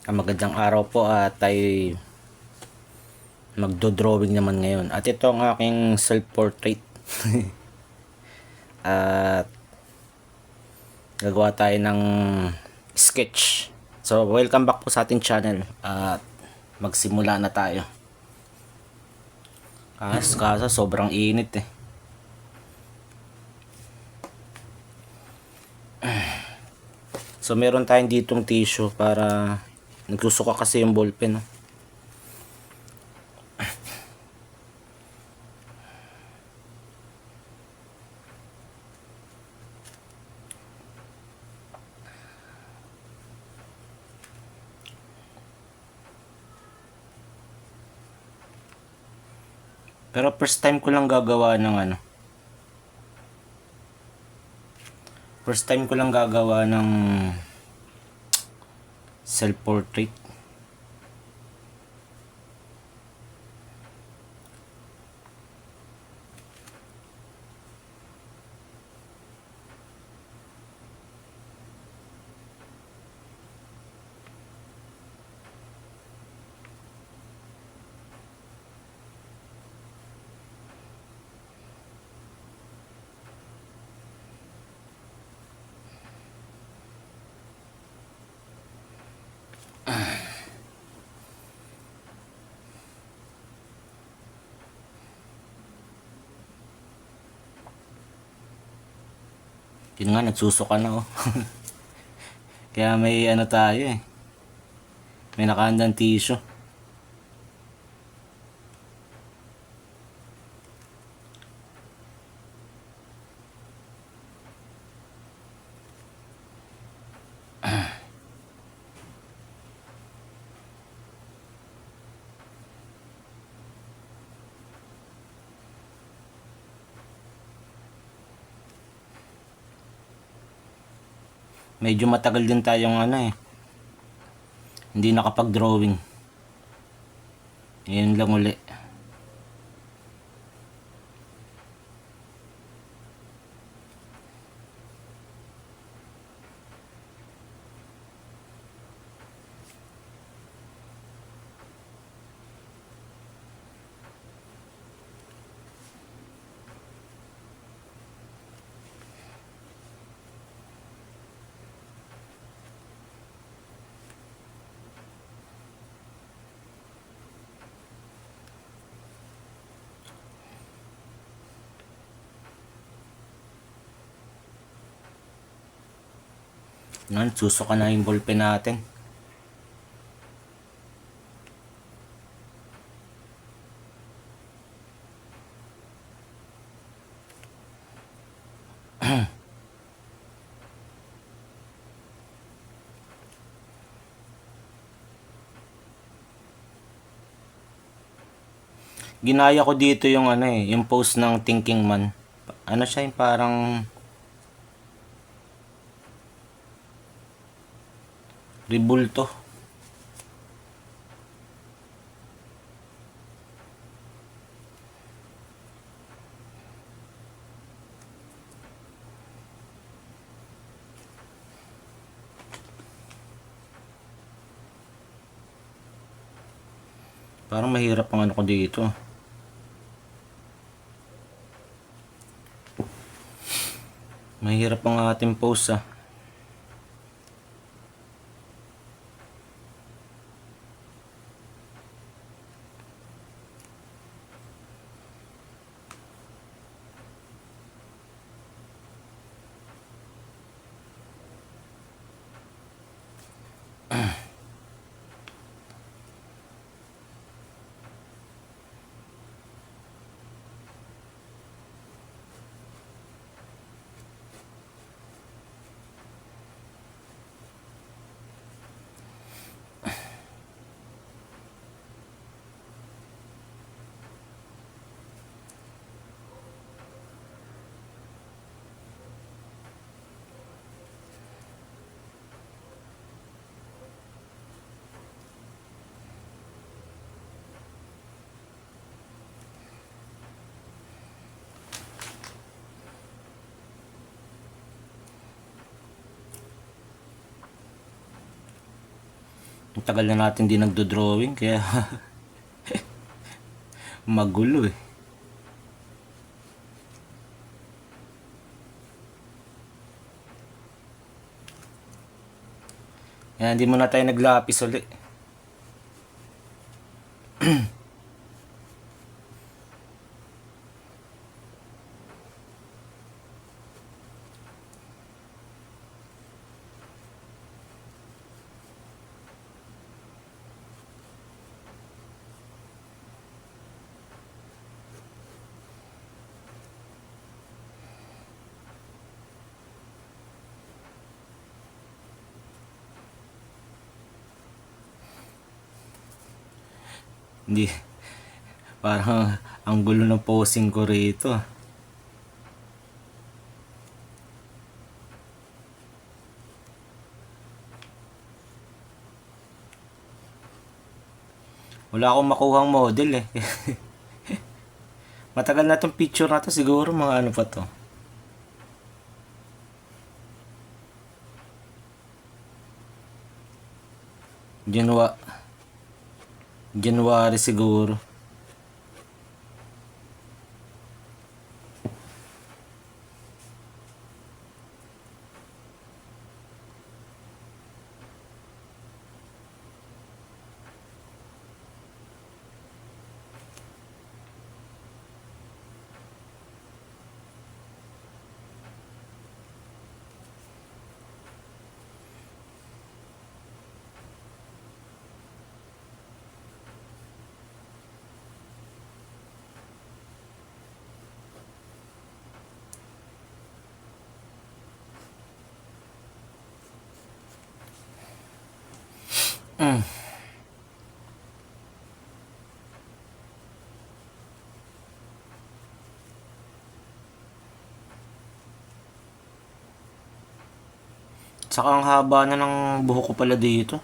Magandang araw po at tayo magdo-drawing naman ngayon. At ito ang aking self-portrait. At gagawa tayo ng sketch. So, welcome back po sa ating channel. At magsimula na tayo. Kaso sobrang init eh. So, meron tayong ditong tissue para nagsusuka kasi yung ballpen. No? Pero first time ko lang gagawa ng First time ko lang gagawa ng self-portrait. Yun nga, nagsusuka na oh. Kaya may tayo eh. May nakahandang tissue. Medyo matagal din tayong hindi nakapag-drawing. Ngayon lang uli. Susuka na yung ballpen natin. Ginaya ko dito yung yung post ng Thinking Man. Siya yung parang ribulto. Parang mahirap ang ko dito. Mahirap ang ating post ah. Ang tagal na natin di nagdo-drawing kaya magulo eh. Kaya hindi muna tayo naglapis ulit. Hindi, parang ang gulo ng posing ko rito. Wala akong makuhang model eh. Matagal na tong picture na to, siguro mga ano pa to. January, January siguro. Saka ang haba na ng buhok ko pala dito.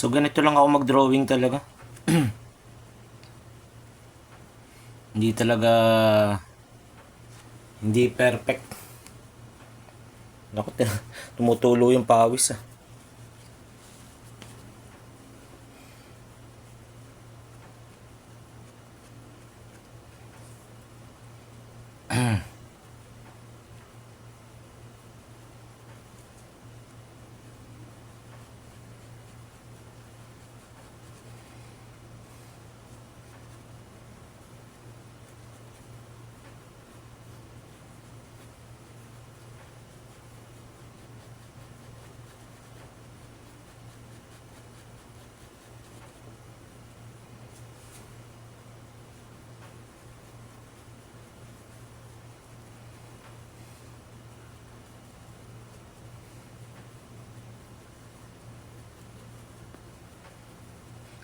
So ganito lang ako mag-drawing talaga. Hindi talaga, hindi perfect. Naku, tumutulo yung pawis ah.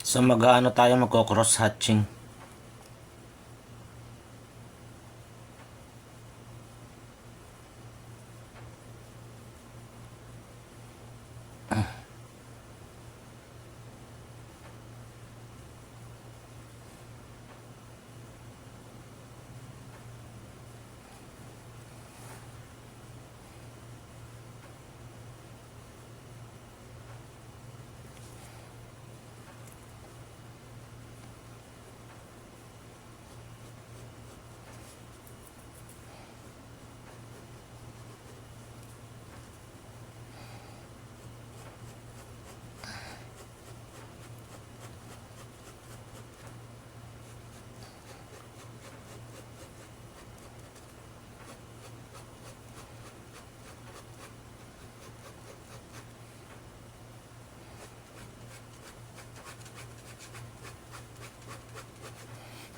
So mag-ano tayo, magko-cross hatching.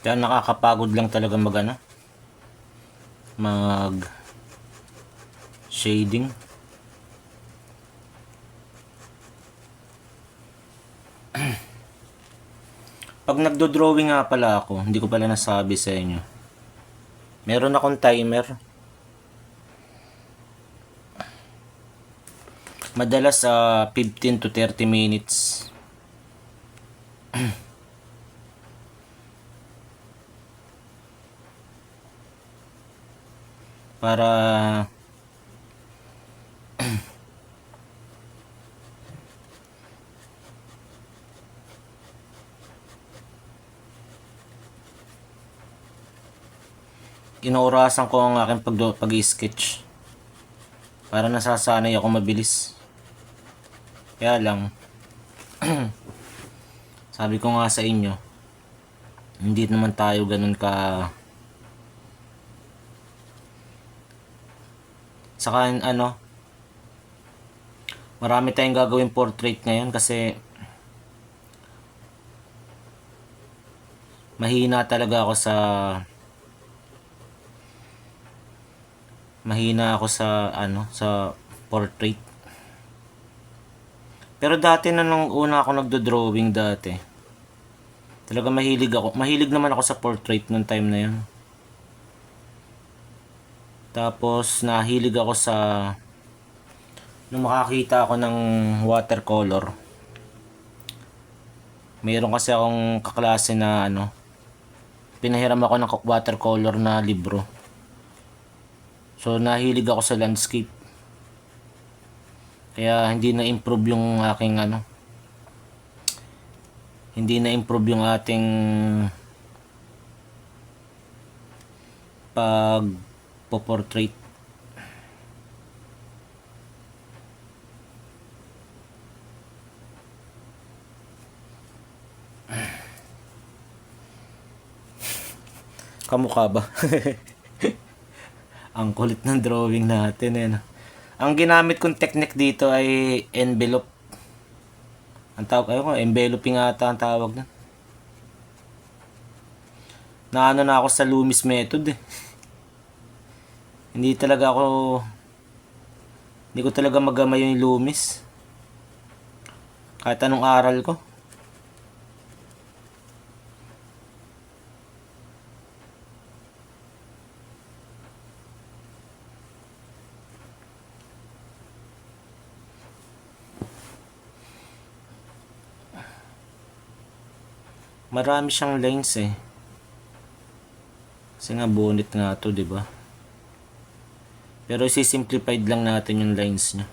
Kaya nakakapagod lang talaga mag shading. Pag nagdo-drawing nga pala ako, hindi ko pala nasabi sa inyo. Meron akong timer. Madalas 15 to 30 minutes. Para inorasan ko ang aking pag-sketch para nasasanay ako mabilis. Kaya lang sabi ko nga sa inyo, hindi naman tayo ganun ka saka marami tayong gagawin portrait ngayon kasi mahina talaga ako sa portrait. Pero dati na nung una ako nagdo-drawing dati, talaga mahilig naman ako sa portrait nung time na yun. Tapos nahilig ako nung makakita ako ng watercolor. Mayroon kasi akong kaklase na pinahiram ako ng watercolor na libro. So nahilig ako sa landscape. Kaya hindi na-improve yung aking hindi na-improve yung ating pag-portrait. Kamukha ba? Ang kulit ng drawing natin Ang ginamit kong technique dito ay envelope. Ang tawag enveloping ata ang tawag na. Na ako sa Loomis method Hindi ko talaga magamay yung Loomis. Kahit anong aral ko. Marami siyang lines Kasi nga bonnet nga to, 'di ba? Pero i-simplified lang natin yung lines niya.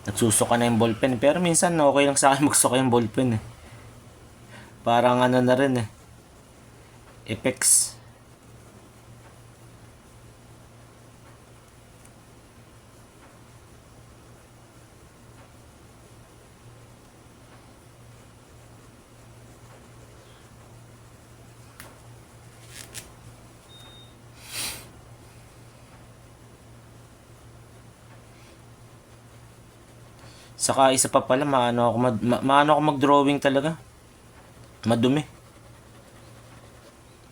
Nagsusuka na yung ballpen, pero minsan okay lang sa akin magsuka yung ballpen Parang na rin effects. Saka isa pa pala, maano ako mag-drawing talaga. Madumi.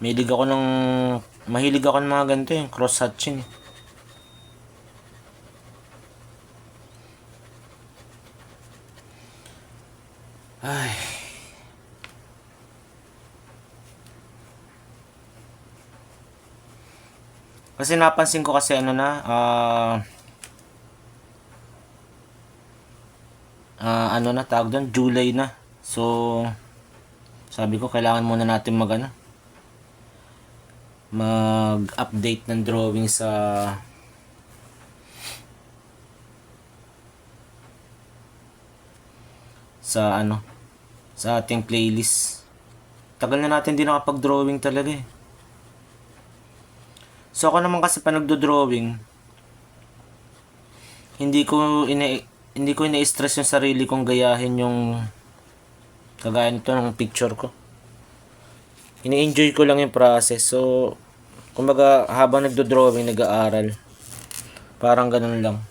Mahilig ako ng mga ganito cross-hatching Ay. Kasi napansin ko kasi tawag doon, July na. So sabi ko kailangan muna natin mag-update ng drawing sa ating playlist. Tagal na natin din nakapag-drawing talaga So ako naman kasi pa nagdo-drawing, hindi ko ina-stress yung sarili kong gayahin yung kagaya nito ng picture ko. Ini-enjoy ko lang yung process. So kumbaga habang nagdo-drawing, nag-aaral, Parang ganun lang.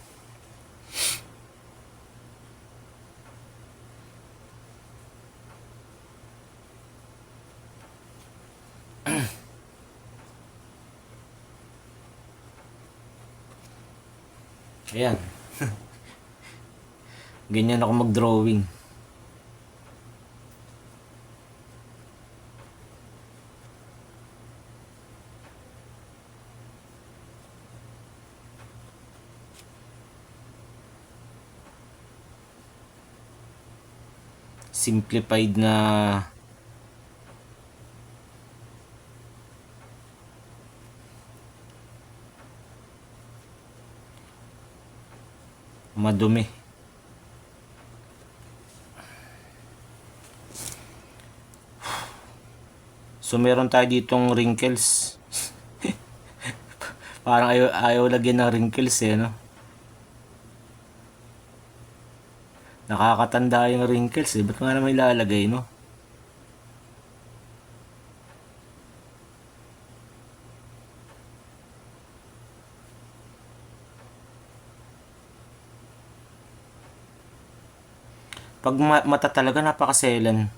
Ayan. Ganyan ako mag-drawing. Simplified na madumi. So meron tayo ditong wrinkles. Parang ayaw lagyan ng wrinkles eh, no? Nakakatanda yung wrinkles eh. Ba't nga naman ilalagay, no? Pag mata talaga napakaselan.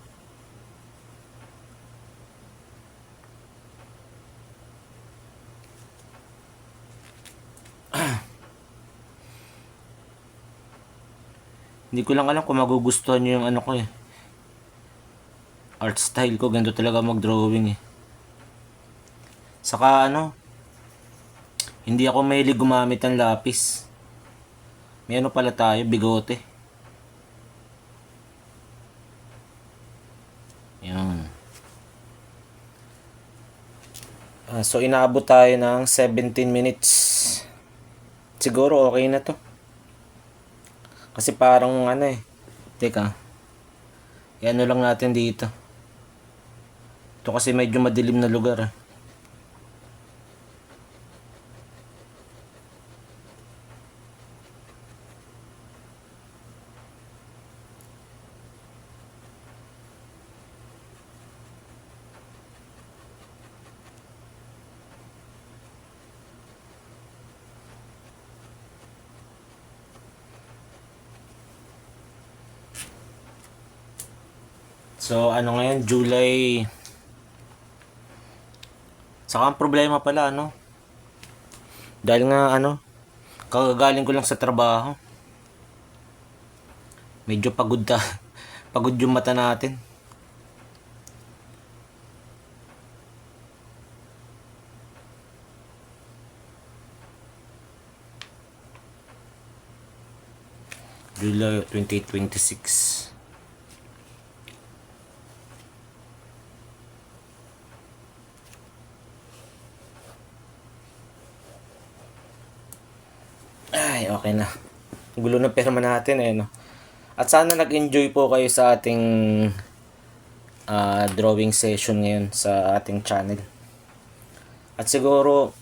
Hindi ko lang alam kung magugustuhan nyo yung ano ko eh. Art style ko, ganito talaga mag-drawing eh. Saka ano, hindi ako mahilig gumamit ng lapis. May ano pala tayo, bigote. Yan. So inaabot tayo ng 17 minutes. Siguro okay na to. Kasi parang ano eh. Teka. Ano lang natin dito. Ito kasi medyo madilim na lugar eh. So ano ngayon, July. Saka ang problema pala ano. Dahil nga ano, kagagaling ko lang sa trabaho. Medyo pagod ta. Pagod yung mata natin. July 2026. Ay, okay na. Gulo ng perma natin eh, no? At sana nag-enjoy po kayo sa ating drawing session ngayon sa ating channel. At siguro,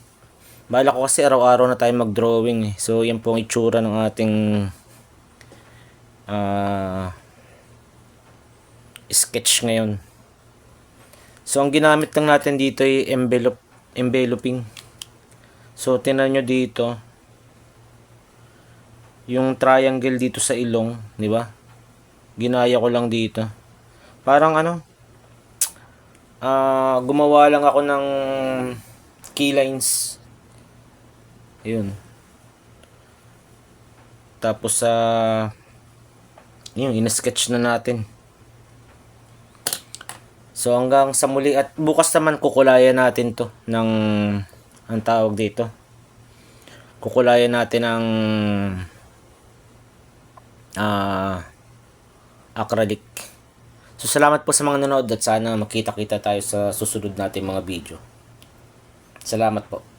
bala ko kasi araw-araw na tayo mag-drawing eh. So, yan po ang itsura ng ating sketch ngayon. So, ang ginamit lang natin dito ay enveloping. So, tinan nyo dito, yung triangle dito sa ilong, di ba? Ginaya ko lang dito. Parang ano, gumawa lang ako ng key lines. Ayun. Tapos yun, in-sketch na natin. So hanggang sa muli, at bukas naman kukulayan natin to ng, ang tawag dito, kukulayan natin ng acrylic. So salamat po sa mga nanood at sana makita-kita tayo sa susunod nating mga video. Salamat po.